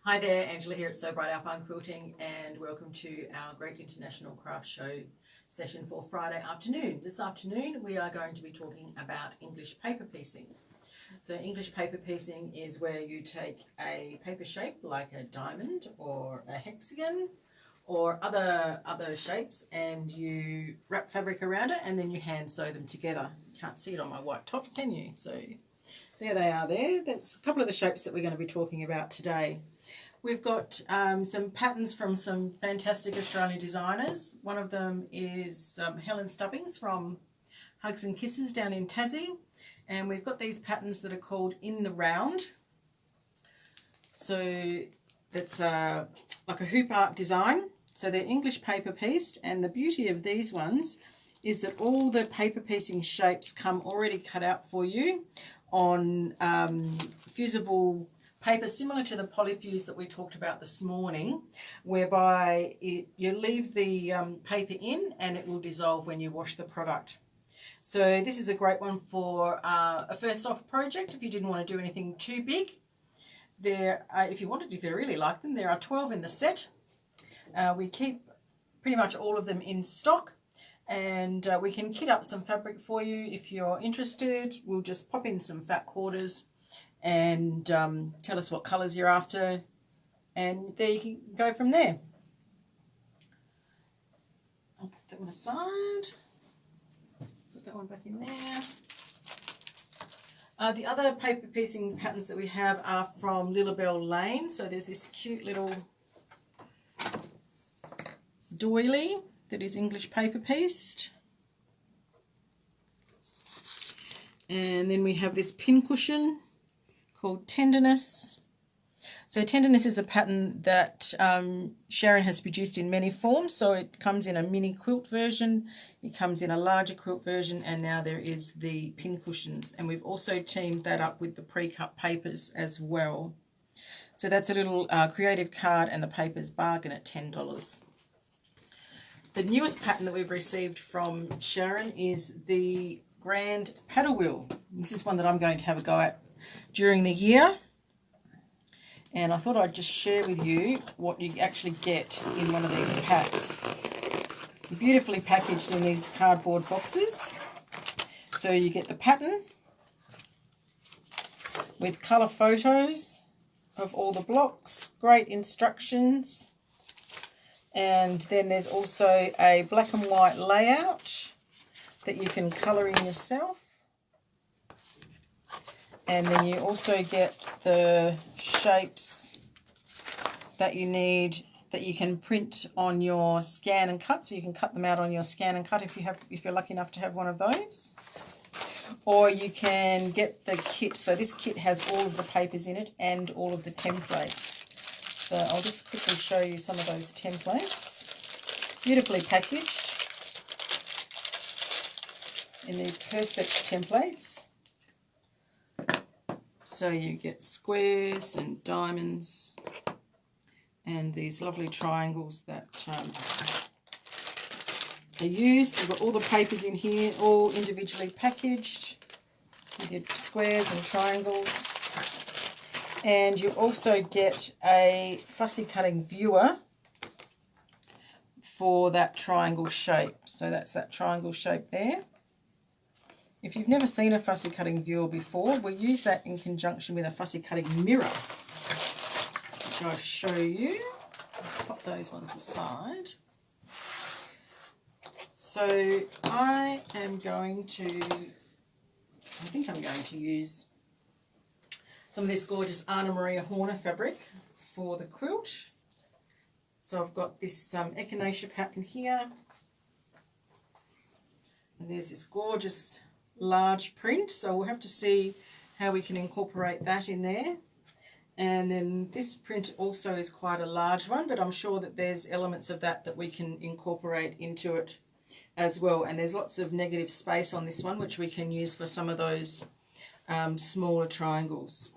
Hi there, Angela here at Sew Bright Alpine Quilting, and welcome to our Great International Craft Show session for Friday afternoon. This afternoon we are going to be talking about English paper piecing. So English paper piecing is where you take a paper shape like a diamond or a hexagon or other shapes, and you wrap fabric around it and then you hand sew them together. You can't see it on my white top, can you? So there they are there. That's a couple of the shapes that we're going to be talking about today. We've got some patterns from some fantastic Australian designers. One of them is Helen Stubbings from Hugs and Kisses down in Tassie. And we've got these patterns that are called In the Round. So that's like a hoop art design. So they're English paper pieced, and the beauty of these ones is that all the paper piecing shapes come already cut out for you on fusible paper similar to the polyfuse that we talked about this morning, whereby you leave the paper in and it will dissolve when you wash the product. So this is a great one for a first off project if you didn't want to do anything too big. If you really like them, there are 12 in the set. We keep pretty much all of them in stock, and we can kit up some fabric for you if you're interested. We'll just pop in some fat quarters and tell us what colours you're after, and there you can go from there. I'll put that one aside, put that one back in there. The other paper piecing patterns that we have are from Lilabelle Lane. So there's this cute little doily that is English paper pieced. And then we have this pincushion called Tenderness. So Tenderness is a pattern that Sharon has produced in many forms. So it comes in a mini quilt version, it comes in a larger quilt version, and now there is the pincushions. And we've also teamed that up with the pre-cut papers as well. So that's a little creative card, and the papers bargain at $10. The newest pattern that we've received from Sharon is the Grand Paddle Wheel. This is one that I'm going to have a go at during the year, and I thought I'd just share with you what you actually get in one of these packs. Beautifully packaged in these cardboard boxes. So you get the pattern with colour photos of all the blocks, great instructions, and then there's also a black and white layout that you can colour in yourself. And then you also get the shapes that you need that you can print on your scan and cut. So you can cut them out on your scan and cut if you're lucky enough to have one of those. Or you can get the kit. So this kit has all of the papers in it and all of the templates. So I'll just quickly show you some of those templates. Beautifully packaged in these Perspex templates. So you get squares and diamonds and these lovely triangles that are used. You've got all the papers in here, all individually packaged. You get squares and triangles. And you also get a fussy cutting viewer for that triangle shape. So that's that triangle shape there. If you've never seen a fussy cutting viewer before, we'll use that in conjunction with a fussy cutting mirror, which I'll show you. Let's pop those ones aside. So I think I'm going to use some of this gorgeous Anna Maria Horner fabric for the quilt. So I've got this echinacea pattern here, and there's this gorgeous large print, so we'll have to see how we can incorporate that in there. And then this print also is quite a large one, but I'm sure that there's elements of that we can incorporate into it as well. And there's lots of negative space on this one, which we can use for some of those smaller triangles.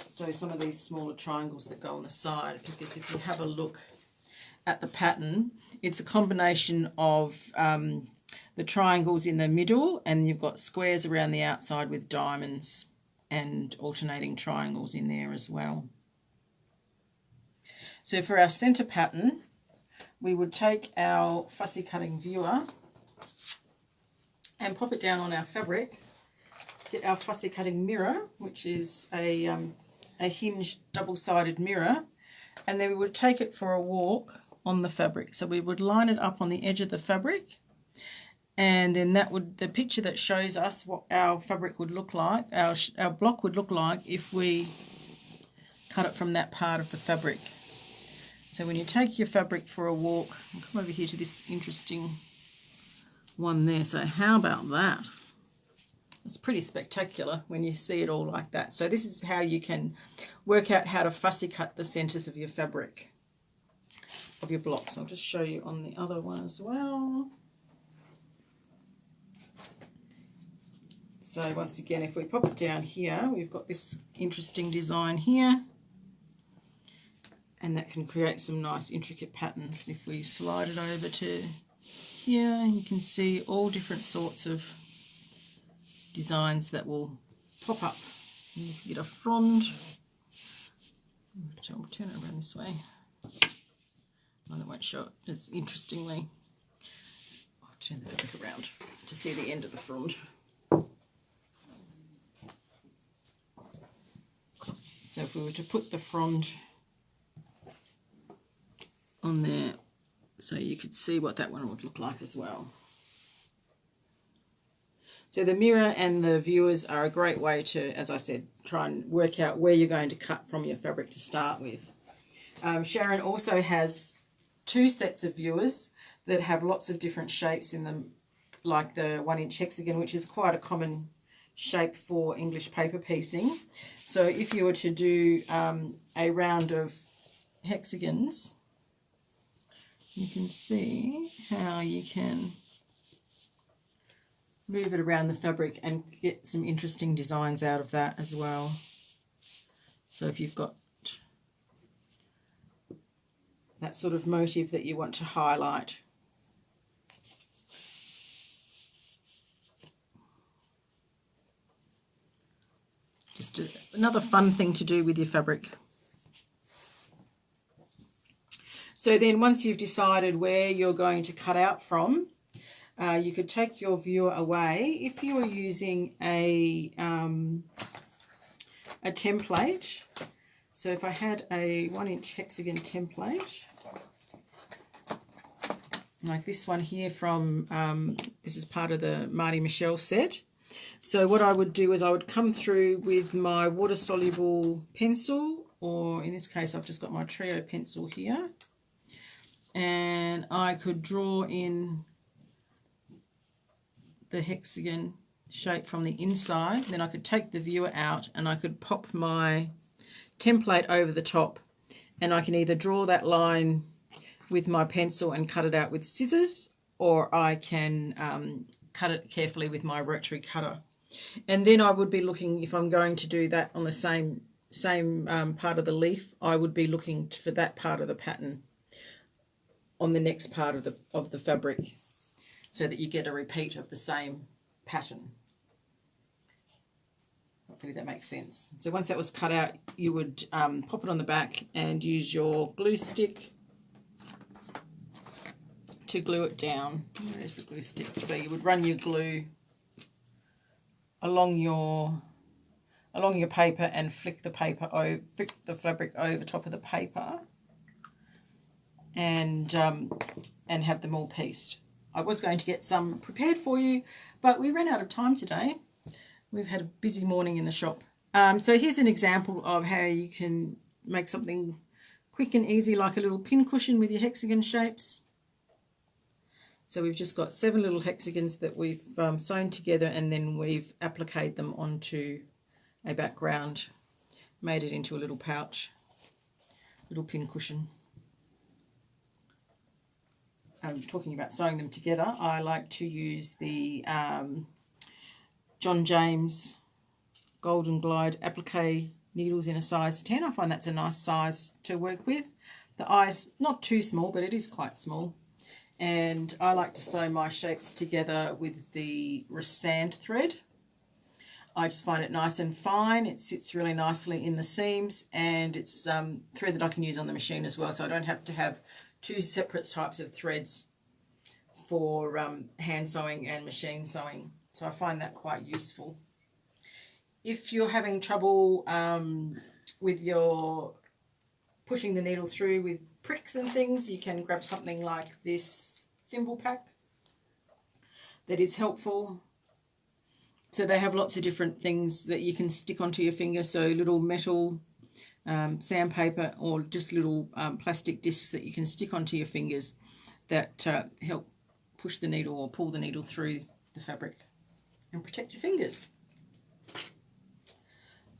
So some of these smaller triangles that go on the side, because if you have a look at the pattern, it's a combination of the triangles in the middle, and you've got squares around the outside with diamonds and alternating triangles in there as well. So for our centre pattern, we would take our fussy cutting viewer and pop it down on our fabric, get our fussy cutting mirror, which is a hinged double-sided mirror, and then we would take it for a walk on the fabric. So we would line it up on the edge of the fabric, and then that would, the picture that shows us what our fabric would look like, our block would look like if we cut it from that part of the fabric. So when you take your fabric for a walk, I'll come over here to this interesting one there. So how about that? It's pretty spectacular when you see it all like that. So this is how you can work out how to fussy cut the centres of your fabric, of your blocks. I'll just show you on the other one as well. So once again, if we pop it down here, we've got this interesting design here, and that can create some nice intricate patterns. If we slide it over to here, you can see all different sorts of designs that will pop up. And if you get a frond, I'll turn it around this way. Oh, that won't show it as interestingly. I'll turn the fabric around to see the end of the frond. So if we were to put the frond on there, so you could see what that one would look like as well. So the mirror and the viewers are a great way to, as I said, try and work out where you're going to cut from your fabric to start with. Sharon also has 2 sets of viewers that have lots of different shapes in them, like the 1-inch hexagon, which is quite a common shape for English paper piecing. So if you were to do a round of hexagons, you can see how you can move it around the fabric and get some interesting designs out of that as well. So if you've got that sort of motif that you want to highlight, just another fun thing to do with your fabric. So then once you've decided where you're going to cut out from, you could take your viewer away. If you were using a template, so if I had a 1-inch hexagon template, like this one here from, this is part of the Marty Michelle set. So what I would do is I would come through with my water-soluble pencil, or in this case I've just got my Trio pencil here, and I could draw in the hexagon shape from the inside. Then I could take the viewer out and I could pop my template over the top, and I can either draw that line with my pencil and cut it out with scissors, or I can cut it carefully with my rotary cutter. And then I would be looking, if I'm going to do that on the same part of the leaf, I would be looking for that part of the pattern on the next part of the fabric, so that you get a repeat of the same pattern. Hopefully that makes sense. So once that was cut out, you would pop it on the back and use your glue stick to glue it down. There's the glue stick. So you would run your glue along your paper and flick the fabric over top of the paper, and have them all pieced. I was going to get some prepared for you, but we ran out of time today. We've had a busy morning in the shop. So here's an example of how you can make something quick and easy, like a little pin cushion with your hexagon shapes. So we've just got 7 little hexagons that we've sewn together, and then we've appliqued them onto a background, made it into a little pouch, little pin cushion. Talking about sewing them together, I like to use the John James Golden Glide applique needles in a size 10. I find that's a nice size to work with. The eye's not too small, but it is quite small. And I like to sew my shapes together with the Resand thread. I just find it nice and fine. It sits really nicely in the seams, and it's thread that I can use on the machine as well, so I don't have to have two separate types of threads for hand sewing and machine sewing. So I find that quite useful. If you're having trouble with your pushing the needle through with pricks and things, you can grab something like this Thimble Pack. That is helpful. So they have lots of different things that you can stick onto your finger, so little metal sandpaper, or just little plastic discs that you can stick onto your fingers that help push the needle or pull the needle through the fabric and protect your fingers.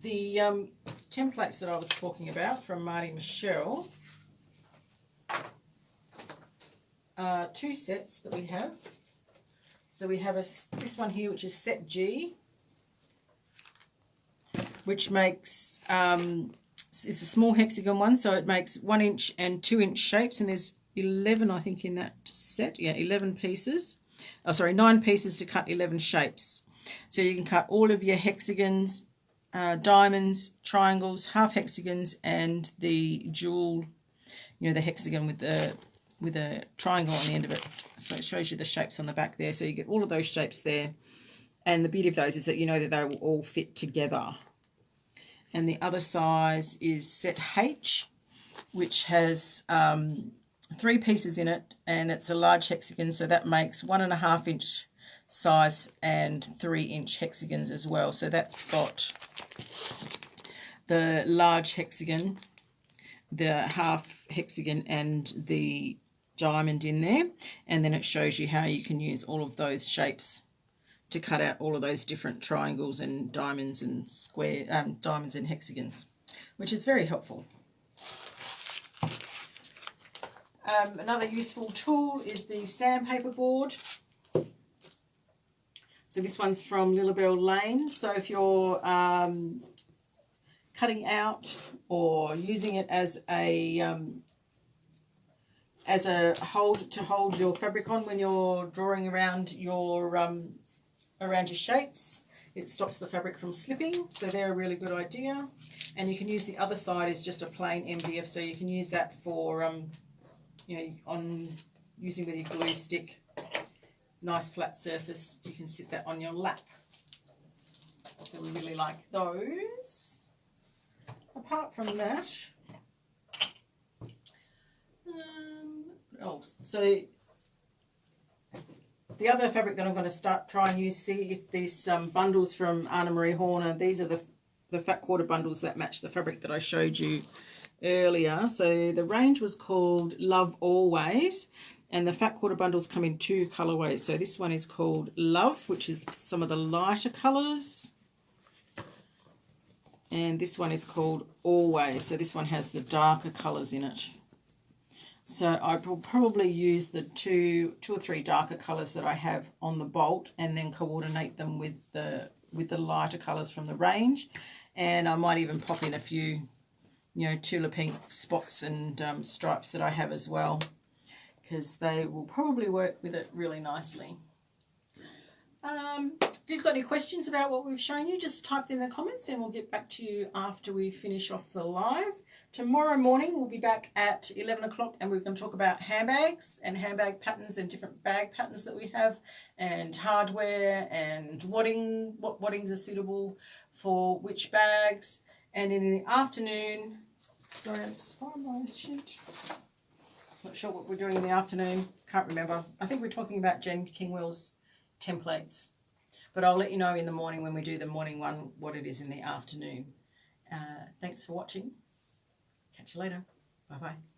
The templates that I was talking about from Marty Michelle are two sets that we have. So we have this one here, which is set G, which makes, it's a small hexagon one, so it makes 1 inch and 2 inch shapes, and there's 11, I think, in that set. Yeah, 11 pieces. Oh, sorry, 9 pieces to cut 11 shapes. So you can cut all of your hexagons, diamonds, triangles, half hexagons, and the jewel, you know, the hexagon with a triangle on the end of it. So it shows you the shapes on the back there. So you get all of those shapes there. And the beauty of those is that you know that they will all fit together. And the other size is set H, which has 3 pieces in it, and it's a large hexagon, so that makes 1.5 inch size and 3 inch hexagons as well. So that's got the large hexagon, the half hexagon, and the diamond in there, and then it shows you how you can use all of those shapes to cut out all of those different triangles and diamonds and square diamonds and hexagons, which is very helpful. Another useful tool is the Sandpaper Board. So this one's from Lilabelle Lane. So if you're cutting out or using it as a hold to hold your fabric on when you're drawing around your shapes, it stops the fabric from slipping, so they're a really good idea. And you can use the other side as just a plain MDF, so you can use that for you know, on using with your glue stick, nice flat surface, you can sit that on your lap. So we really like those. Apart from that, so the other fabric that I'm going to try and use, see if these bundles from Anna Marie Horner, these are the fat quarter bundles that match the fabric that I showed you earlier. So the range was called Love Always, and the fat quarter bundles come in 2 colorways. So this one is called Love, which is some of the lighter colors, and this one is called Always. So this one has the darker colors in it. So I will probably use the two or three darker colors that I have on the bolt, and then coordinate them with the lighter colors from the range. And I might even pop in a few, you know, Tula Pink spots and stripes that I have as well, because they will probably work with it really nicely. If you've got any questions about what we've shown you, just type them in the comments and we'll get back to you after we finish off the live. Tomorrow morning we'll be back at 11 o'clock and we're going to talk about handbags and handbag patterns and different bag patterns that we have, and hardware, and what waddings are suitable for which bags. And in the afternoon, sorry, I just found my sheet. Not sure what we're doing in the afternoon, can't remember. I think we're talking about Jen Kingwell's templates, but I'll let you know in the morning when we do the morning one what it is in the afternoon. Thanks for watching. Catch you later. Bye bye.